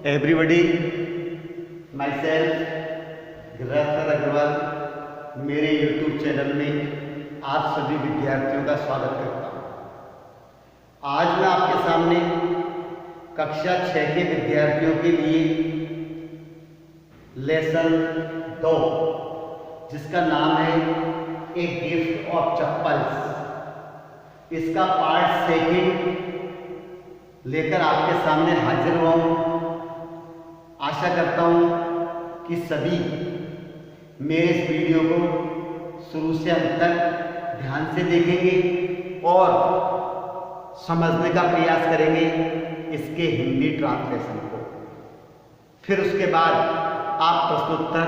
Everybody, myself Giriraj Agarwal मेरे YouTube channel में आप सभी विद्यार्थियों का स्वागत करता हूँ। आज मैं आपके सामने कक्षा 6 के विद्यार्थियों के लिए लेसन 2 जिसका नाम है ए गिफ्ट ऑफ चप्पल्स, इसका पार्ट 2 लेकर आपके सामने हाजिर हुआ हूँ। आशा करता हूँ कि सभी मेरे इस वीडियो को शुरू से अंत तक ध्यान से देखेंगे और समझने का प्रयास करेंगे इसके हिंदी ट्रांसलेशन को। फिर उसके बाद आप प्रश्नोत्तर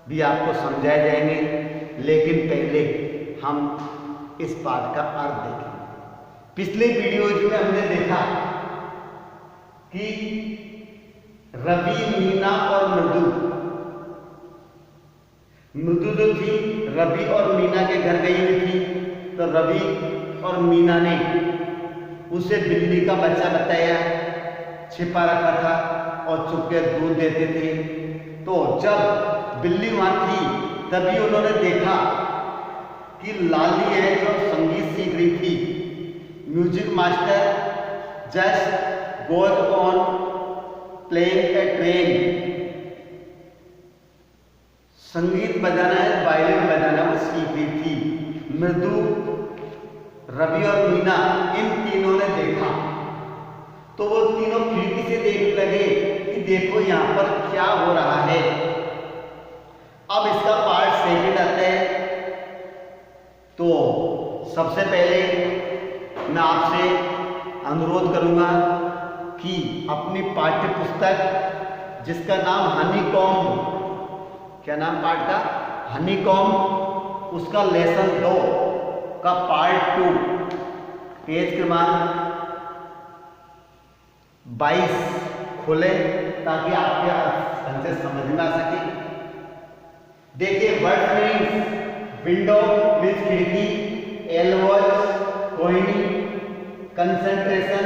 भी आपको समझाए जाएंगे, लेकिन पहले हम इस पाठ का अर्थ देखेंगे। पिछले वीडियोज में हमने देखा कि रवि, मीना और मृदु जो थी रवि और मीना के घर गई हुई थी, तो रवि और मीना ने उसे बिल्ली का बच्चा बताया, छिपा रखा था और चुपके दूध देते थे। तो जब बिल्ली वहां थी तभी उन्होंने देखा कि लाली है जो संगीत सीख रही थी। Music master just goes on playing a train, संगीत बजाना है, वायलिन बजाना वो सीख रही थी। मृदु, रवि और मीना इन तीनों ने देखा तो वो तीनों खिड़की से देखने लगे कि देखो यहाँ पर क्या हो रहा है। अब इसका पार्ट 2 आता है। तो सबसे पहले मैं आपसे अनुरोध करूंगा कि अपनी पाठ्य पुस्तक जिसका नाम हनीकॉम्ब, क्या नाम पाठ का? हनीकॉम्ब, उसका लेसन 2 का पार्ट 2 पेज क्रमांक 22 खोले ताकि आपके अर्थ से समझ में आ सके। देखिए, वर्ड मीन्स विंडो मीन्स खिड़की, एल्वोज कोहिनी, कंसंट्रेशन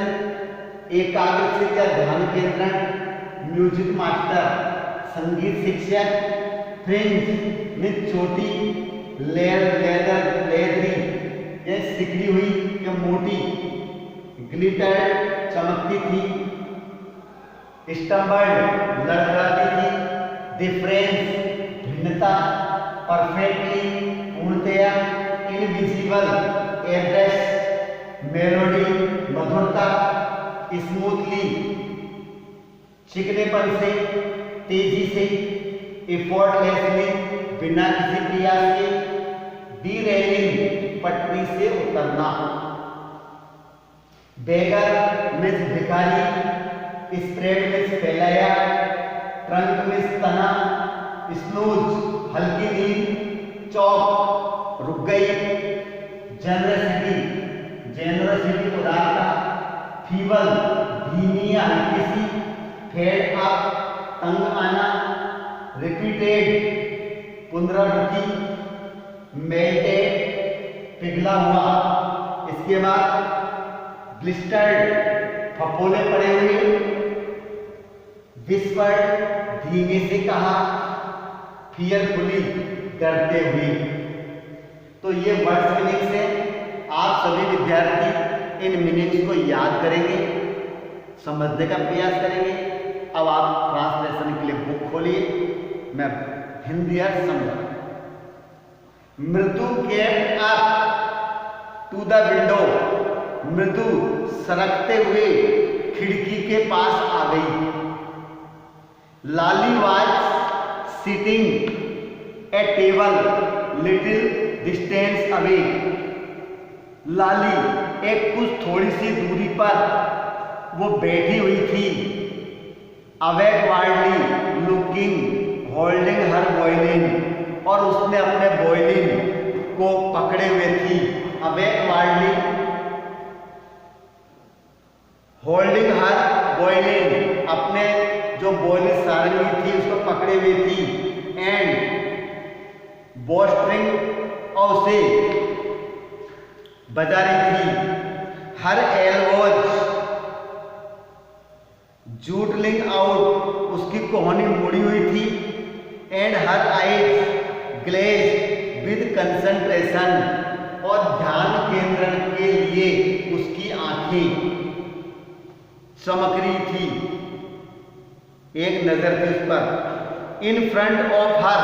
एकाग्रचित या ध्यान केंद्रण, म्यूजिक मास्टर संगीत शिक्षक, फ्रिंज मीन्स चोटी, लेदरी ये सिकड़ी हुई या मोटी, ग्लिटर चमकती थी, स्टम्बर्ड लड़खड़ाती थी, डिफरेंस भिन्नता, परफेक्टली पूर्णतया, इनविजिबल एड्रेस मेलोडी मधुरता, स्मूथली चिकनेपन से, तेजी से, एफर्टलेसली बिना किसी प्रयास के, डीरेलिंग पटरी से उतरना, बेगर मीन्स भिखारी, स्प्रेड मीन्स फैलाया, ट्रंक मीन्स तना, स्नूज हल्की नींद, चौक रुक गई, जेनरसिटी उदारता, फीबल धीमी या हल्की सी, फेड अप तंग आना, रिपीटेड पुनरावृत्ति, मेल्टेड पिघला हुआ। इसके बाद ग्लिस्टर्ड फफोले पड़े हुए, विस्पर्ड धीमे से कहा, फियरफुली डरते हुए। तो ये वर्ड्स मीनिंग्स है। आप सभी विद्यार्थी इन मीनिंग्स को याद करेंगे, समझने का प्रयास करेंगे। अब आप ट्रांसलेशन के लिए बुक खोलिए, मैं हिंदी अर्थ समझा। Mridu kept up to the window, Mridu सरकते हुए खिड़की के पास आ गई। Lali was sitting a table little distance away, Lali एक कुछ थोड़ी सी दूरी पर वो बैठी हुई थी। अवेक वाइडली लुकिंग होल्डिंग हर वॉयलिन, और उसने अपने वॉयलिन को पकड़े हुए थी। अवेक वाइडली होल्डिंग हर वॉयलिन, अपने जो वॉयलिन सारंगी थी उसको पकड़े हुए थी। एंड बोस्ट्रिंग, और उसे बजा रही थी। हर एल्वोज जूटलिंग आउट, उसकी कोहनी मुड़ी हुई थी, and her eyes glaze with concentration, और ध्यान केंद्रण के लिए उसकी आंखें चमक रही थी, एक नजर थी उस पर। इन फ्रंट ऑफ हर,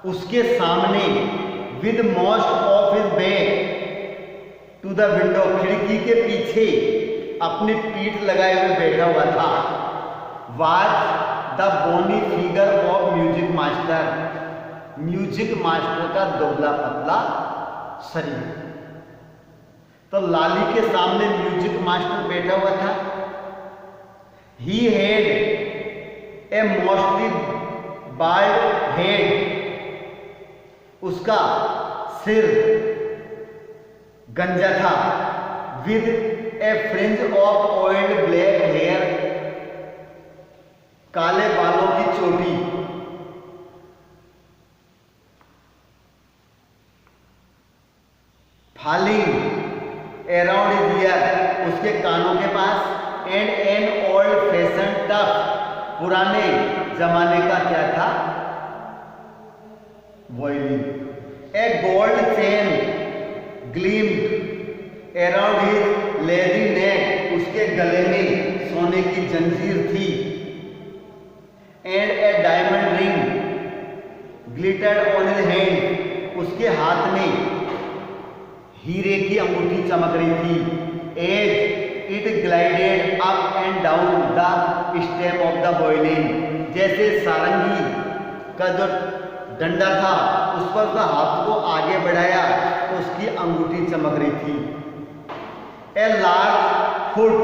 उसके सामने, with most of his back to the window, खिड़की के पीछे अपनी पीठ लगाए हुए बैठा हुआ था, was the bony figure of music master, music master का दुबला पतला शरीर। तो लाली के सामने म्यूजिक मास्टर बैठा हुआ था। He had a mostly bald head, उसका सिर गंजा था, with a fringe of oiled black hair, काले बालों की चोटी। फॉलिंग अराउंड हिज ईयर, उसके कानों के पास, and an old fashion tough, पुराने जमाने का क्या था, violin. A gold chain gleamed around his lady neck, उसके गले में सोने की जंजीर थी, and a diamond ring glittered on his hand, उसके हाथ में हीरे की अंगूठी चमक रही थी। As it glided up and down the stem of the violin, जैसे सारंगी का जो डंडा था उस पर उसका हाथ को आगे बढ़ाया तो उसकी अंगूठी चमक रही थी। A large foot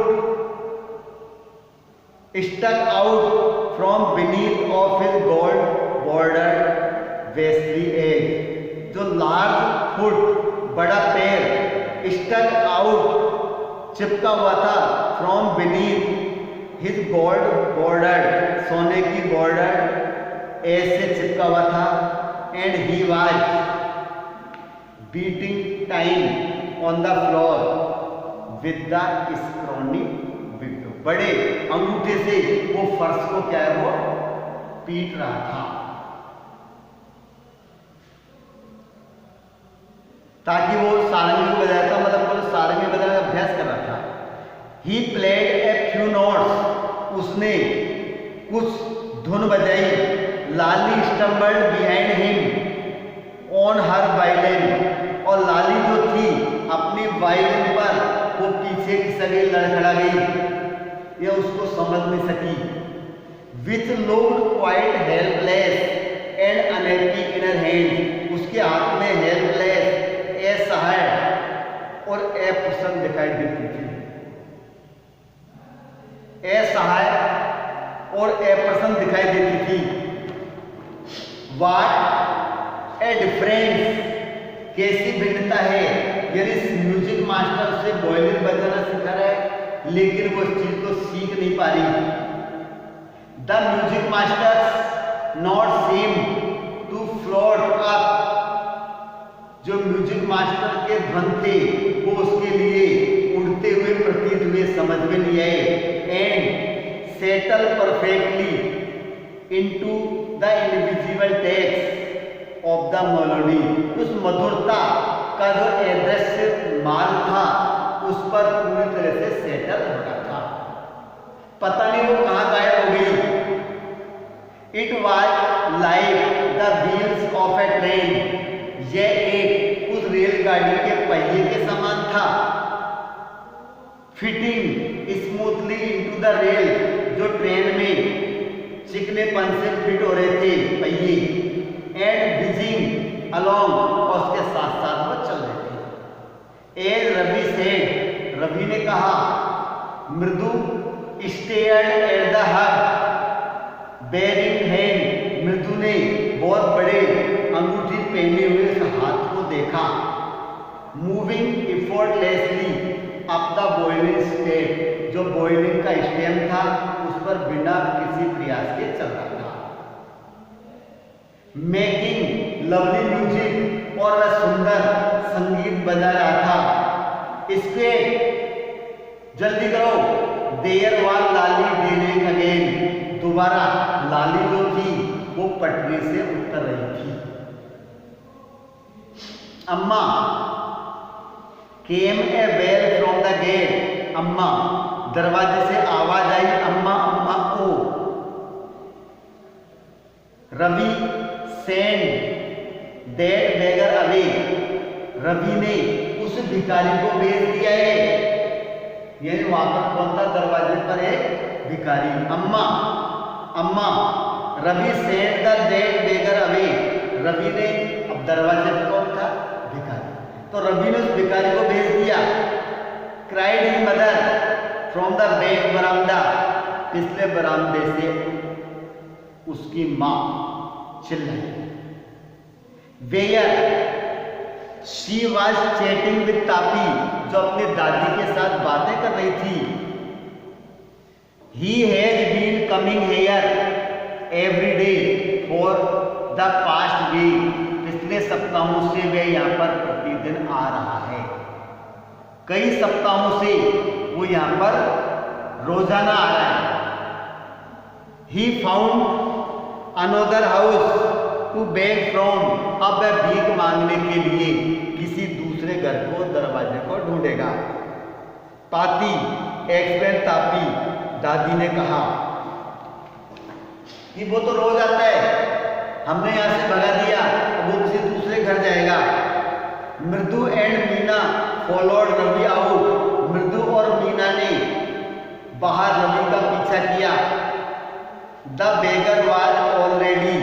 stuck out from beneath of his gold border veshti edge, जो लार्ज फुट, बड़ा पैर, स्टक आउट, चिपका हुआ था, from beneath his gold border, सोने की बॉर्डर एज से चिपका हुआ था, and he was beating time on the floor with the scrawny window, बड़े अंगूठे से वो फर्श को क्या है वो पीट रहा था ताकि वो सारंगी बजाया था, मतलब वो सारंगी बजाने का अभ्यास कर रहा था। He played a few notes, उसने कुछ धुन बजाई। Lali stumbled behind him on her violin, और लाली जो थी अपनी वायलिन पर वो पीछे की सगी लड़खड़ा गई, ये उसको समझ नहीं सकी। Which looked quite helpless and unhappy in her hand, उसके हाथ में हेल्पलेस, असहाय और अप्रसन्न दिखाई देती थी। असहाय और अप्रसन्न दिखाई देती थी। What a difference, कैसी भिन्नता है। यदि म्यूजिक मास्टर से वॉयलिन बजाना सिखा रहा है लेकिन वो इस चीज को सीख नहीं पा रही। The music master not seem to float up, जो म्यूजिक मास्टर के ध्वन थे वो उसके लिए उड़ते हुए प्रतीत हुए, समझ में नहीं आए। And settle perfectly into the invisible text of the melody, उस मधुरता का जो अदृश्य माल था उस पर पूरी तरह से सेटल हो रहा था। पता नहीं वो कहाँ गायब हो गई। It was like the wheels of A train, यह एक उस रेलगाड़ी के पहिए के समान था। Fitting smoothly into the rail, जो ट्रेन में चिकनेपन से फिट हो रहे थे पहिए। एंड विजिंग अलोंग, और उसके साथ साथ वो चल रहे थे। एज रवि सेड, रवि ने कहा, Mridu stared at the hug bearing hand, Mridu ने बहुत बड़े अंगूठी पहने हुए उस हाथ को देखा। Moving effortlessly up the violin stem, जो वॉयलिन का स्टेम था उस पर बिना किसी प्रयास के चल रहा था। मेकिंग लवली म्यूजिक, और वह सुंदर संगीत बजा रहा था। इसके जल्दी करो, देयर वाज लाली दोबारा लाली जो थी वो पटरी से उतर रही थी। Amma came a bell from the gate, अम्मा दरवाजे से आवाज आई, अम्मा अम्मा ओ। Ravi send that beggar away, Ravi ने उस भिखारी को भेज दिया है। यानी वहां पर कौन था? दरवाजे पर एक भिखारी। अम्मा अम्मा Ravi send the that beggar away, Ravi ने, अब दरवाजे पर कौन था? भिखारी। तो रवि ने उस भिखारी को भेज दिया। Cried his mother from the back बरामदा, पिछले बरामदे से उसकी मां चिल्लाई। Where she was chatting with Tapi, जो अपनी दादी के साथ बातें कर रही थी। He has been coming here every day for the past week, पिछले सप्ताहों से वे यहाँ पर प्रतिदिन आ रहा है। कई सप्ताहों से वो यहाँ पर रोजाना आ रहा है। He found another house to beg from, अब वह भीख मांगने के लिए किसी दूसरे घर को, दरवाजे को ढूंढेगा। पाती एक्सप्लेन तापी, दादी ने कहा कि वो तो रोज आता है, हमने यहां से भगा दिया, अब वो किसी दूसरे घर जाएगा। Mridu and Meena followed Ravi out, Mridu और मीना ने बाहर रवि का पीछा किया। The beggar was already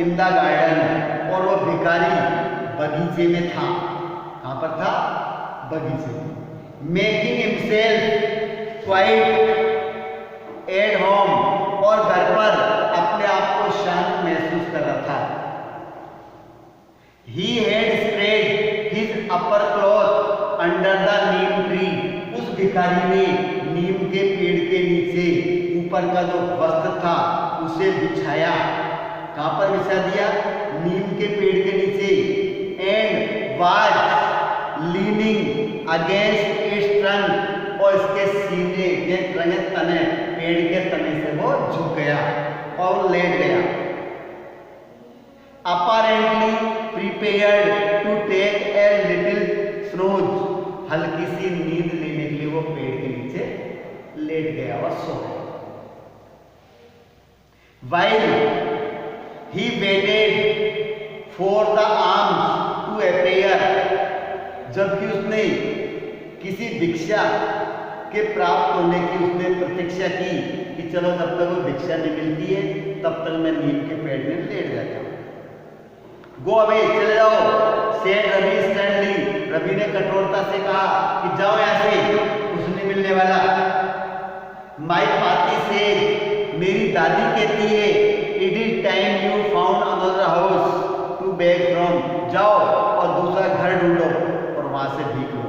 in the garden, और वो भिखारी बगीचे में था। कहां पर था? बगीचे में। Making himself quite at home, और घर पर अपने आप को शांत महसूस कर रहा था। He had spread his upper cloth under the neem tree, उस भिखारी ने नीम के पेड़ के नीचे ऊपर का जो वस्त्र था उसे बिछाया। कहां पर बिछा दिया? नीम के पेड़ के नीचे। And was leaning against it's trunk, और इसके सीने के तने, पेड़ के तने से वो झुक गया और लेट गया। Apparently prepared to take a little snooze, हल्की सी नींद लेने के लिए वो पेड़ के नीचे लेट गया और सो गया। While he waited for the arms to appear, जबकि उसने किसी भिक्षा के प्राप्त होने की उसने प्रतीक्षा की कि चलो जब तक वो भिक्षा नहीं मिलती है तब तक मैं नीम के पेड़ में लेट जाता हूँ। गो अवे, चले जाओ। सेड रवि स्टैंडली, रवि ने कठोरता से कहा कि जाओ यहाँ से, कुछ नहीं मिलने वाला। माई पाती से, मेरी दादी कहती है, it is time you found another house to beg from, जाओ और दूसरा घर ढूंढो और वहां से भीख लो।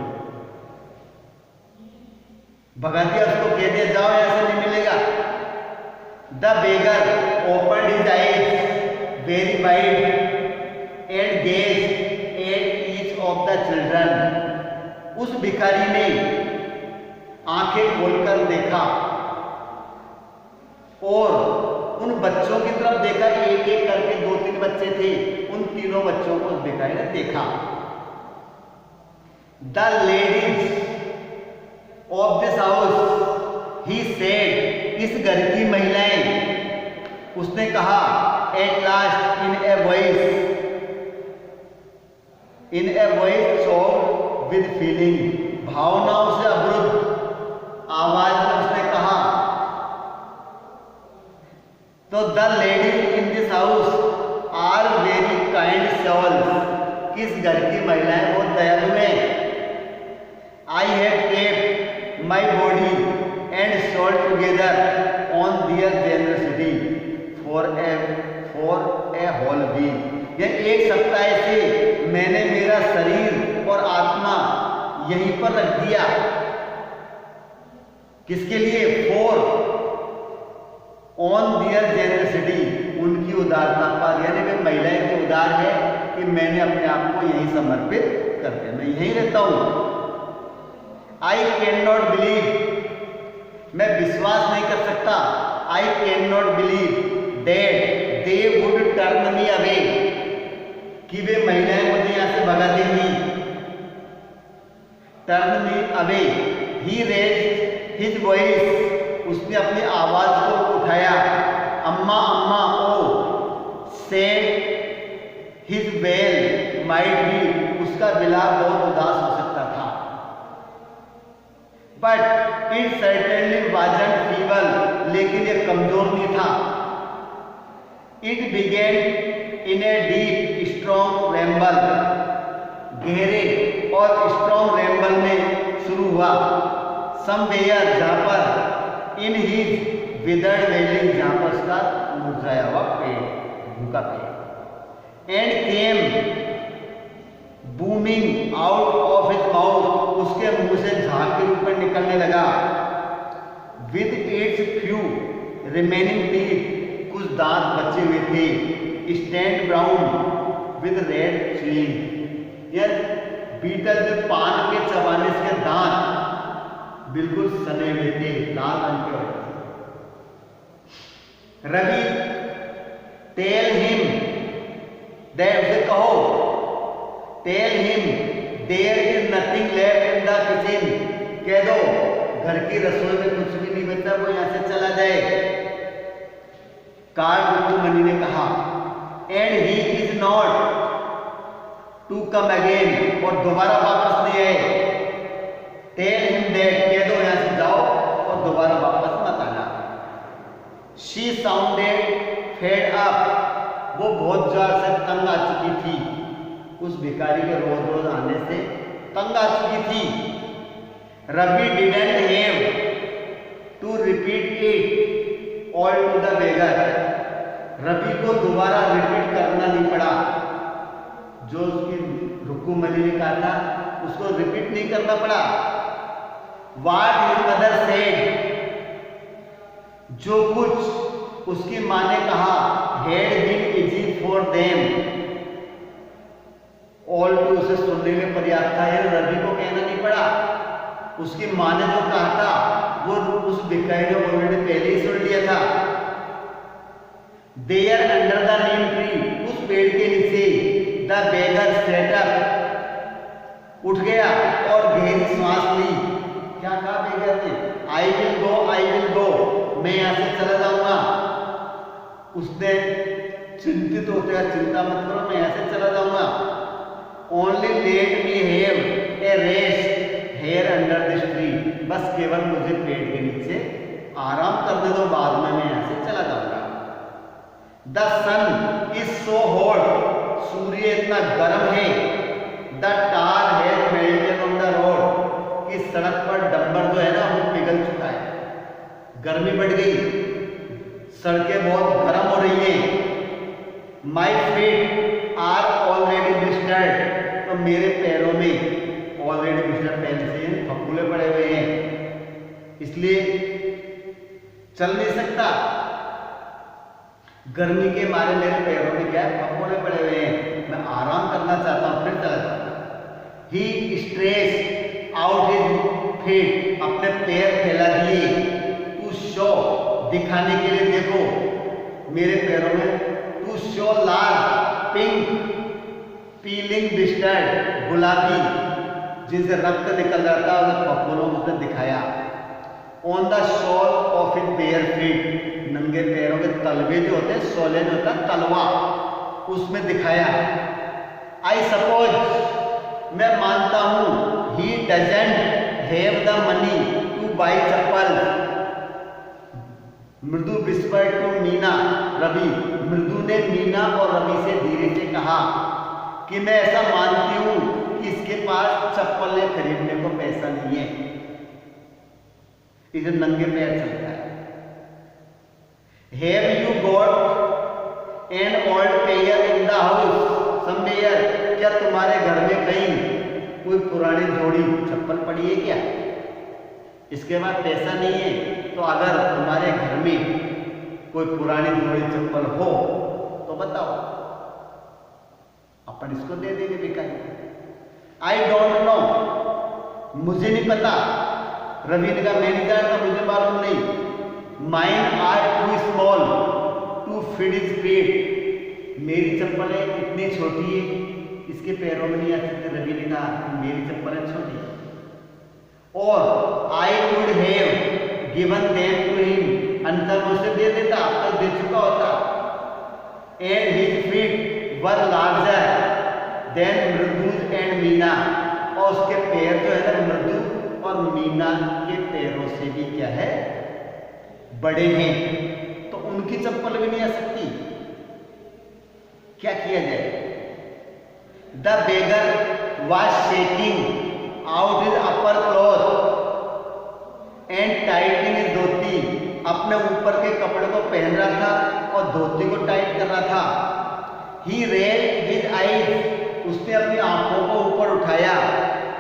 भगा दिया उसको, कह दिया जाओ यहां से नहीं मिलेगा। The beggar opened his eyes very wide and gazed at each of the children, उस भिखारी ने आंखें खोलकर देखा और उन बच्चों की तरफ देखा। एक एक करके 2-3 बच्चे थे, उन तीनों बच्चों को उस भिखारी ने देखा। The ladies of this house, he said, इस घर की महिलाएं, उसने कहा, at last in a voice choked with feeling, भावनाओं से अवरुद्ध आवाज में उसने कहा। तो the ladies in this house are very kind souls, किस घर की महिलाएं बहुत दयालु हैं। I have kept my body and soul together on their generosity for a whole week, यह एक सप्ताह से मैंने मेरा शरीर और आत्मा यहीं पर रख दिया। किसके लिए? फॉर ऑन दियर जेनरसिटी, उनकी उदारता पर, यानी वे महिलाएं की उदार है कि मैंने अपने आप को यहीं समर्पित कर दिया, मैं यहीं रहता हूं। आई कैन नॉट बिलीव, मैं विश्वास नहीं कर सकता I can not believe that they would turn me away, कि वे महिलाएं मुझे यहाँ से भगा देंगी। Turn me away, he raised his voice, उसने अपनी आवाज को उठाया। अम्मा अम्मा ओ, said his wail might be, उसका विलाप बहुत उदास हो सकता था। But it certainly wasn't feeble, लेकिन यह कमजोर नहीं था। It began in a deep strong ramble, गहरे और स्ट्रॉन्ग रैम्बल में शुरू हुआ। समवेयर, जहां पर, इन हिज विदर्ड वेलिंग, जहां पर उसका मुरझाया हुआ पेड़, भूखा पेड़। And came booming out of his mouth, उसके मुंह से झाग के रूप में निकलने लगा। With its few remaining teeth, कुछ दांत बचे हुए थे। Stand brown with red chewing, यह बीटल जो पान के चबाने से दांत बिल्कुल सने हुए थे, लाल रंग के होते। रवि टेल हिम, उसे कहो, tell him there is nothing left in the kitchen, कह दो घर की रसोई में कुछ भी नहीं बचा, वो यहां से चला जाए। कार्ड मनी ने कहा। And he is not to come again, और दोबारा वापस नहीं आए। टेल हिम दैट, कह दो यहां से जाओ और दोबारा वापस मत आना। शी साउंडेड फेड अप, वो बहुत जोर से तंग आ चुकी थी, उस भिखारी के रोज रोज आने से तंग आ चुकी थी। Ravi didn't have to repeat it all to the beggar, Ravi को दोबारा रिपीट करना नहीं पड़ा। जो उसकी रुक्कुमनी ने कहा था उसको रिपीट नहीं करना पड़ा। व्हाट हिज मदर सेड, जो कुछ उसकी मां ने कहा, had been easy for them all to, उसे सुनने में पर्याप्त था, रवि को कहना नहीं पड़ा। उसकी मां ने जो कहा था वो उस भिखारी ने ऑलरेडी पहले ही सुन लिया था। There under the neem tree, उस पेड़ के नीचे, द बेगर सेट अप, उठ गया और गहरी सांस ली। क्या कहा बेगर ने? I will go, I will go, मैं यहां से चला जाऊंगा। उसने चिंतित होते हुए, चिंता मत करो, मैं यहां से चला जाऊंगा। Only let me have a rest here under this tree, बस केवल मुझे पेड़ के नीचे आराम करने दो, बाद में मैं यहां से चला जाऊंगा। The sun is so hot, सूर्य इतना गर्म है। The tar has melted on the road, इस सड़क पर डंबर जो है ना वो पिघल चुका है, गर्मी बढ़ गई, सड़कें बहुत गर्म हो रही हैं। My feet are already blistered, तो मेरे पैरों में ऑलरेडी ब्लिस्टर्ड, पहले से फफूले पड़े हुए हैं, इसलिए चल नहीं सकता। गर्मी के मारे मेरे पैरों में क्या है, फफूले पड़े हुए हैं, मैं आराम करना चाहता हूं, फिर चला जाता। ही स्ट्रेच आउट हिज फीट, अपने पैर फैला दिए। टू शो, दिखाने के लिए, देखो मेरे पैरों में। To show large pink peeling blistered, गुलाबी जिनसे रक्त निकल रहा था, उन्हें फफूलों में उसने दिखाया। On the sole of his bare feet, नंगे पैरों के तलवे जो होते हैं, सोले जो होता है तलवा, उसमें दिखाया। आई सपोज, मैं मानता हूं, he doesn't have the money to buy chappal. Mridu whisper to Meena Ravi, मृदु ने मीना और रवि से धीरे से कहा कि मैं ऐसा मानती हूं कि इसके पास चप्पलें खरीदने को पैसा नहीं है, इसे नंगे पैर चलता है। Have you got an old pair in the house somewhere, क्या तुम्हारे घर में कहीं कोई पुरानी जोड़ी चप्पल पड़ी है क्या? इसके बाद पैसा नहीं है, तो अगर तुम्हारे घर में कोई पुरानी जोड़ी चप्पल हो तो बताओ, अपन इसको दे देंगे भिखारी। आई डोंट नो, मुझे नहीं पता। रवि ने कहा मैं नहीं जानता, मुझे मालूम नहीं। Mine are too small to feed his feet. मेरी चप्पलें इतनी छोटी है, इसके पैरों में नहीं आ सकते। रवि ने कहा मेरी चप्पलें छोटी है। और I would have given them to him, अंतर उसे दे देता, अब तक दे चुका होता। And his feet were larger than Mridu's and Meena, और उसके पैर जो है ना मृदु और मीना के पैरों से भी क्या है, बड़े हैं, तो उनकी चप्पल भी नहीं आ सकती। क्या किया जाए? The beggar was shaking out his upper cloth and tightening his dhoti, अपने ऊपर के कपड़े को पहन रहा था और धोती को टाइट कर रहा था। ही रेल्ड हिज आईज, उसने अपनी आंखों को ऊपर उठाया।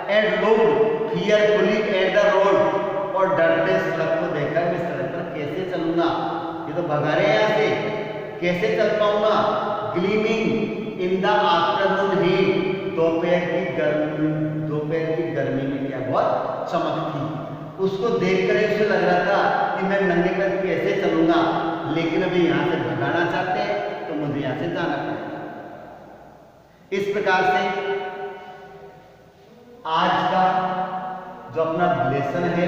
And looked fearfully at the road, और डरते सड़क को देखा, मैं सड़क पर कैसे चलूंगा, ये तो भगा रहे हैं यहाँ से, कैसे चल पाऊंगा। Gleaming in the afternoon heat, दोपहर की गर्मी में क्या बहुत चमक थी। उसको देखकर उसे लग रहा था कि मैं नंगे पैर कैसे चलूंगा, लेकिन अभी यहाँ से भगाना चाहते हैं तो मुझे यहाँ से जाना पड़ेगा। इस प्रकार से आज का जो अपना लेसन है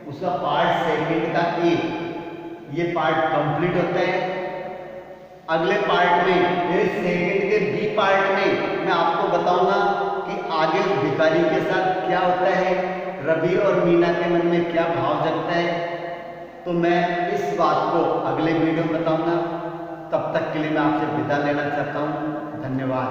उसका पार्ट सेकंड का ये पार्ट कंप्लीट होता है। अगले पार्ट में, मेरे सेकंड के बी पार्ट में मैं आपको बताऊंगा कि आगे उस भिखारी के साथ क्या होता है, रवि और मीना के मन में क्या भाव जगता है। तो मैं इस बात को अगले वीडियो में बताऊंगा। तब तक के लिए मैं आपसे विदा लेना चाहता हूँ। धन्यवाद।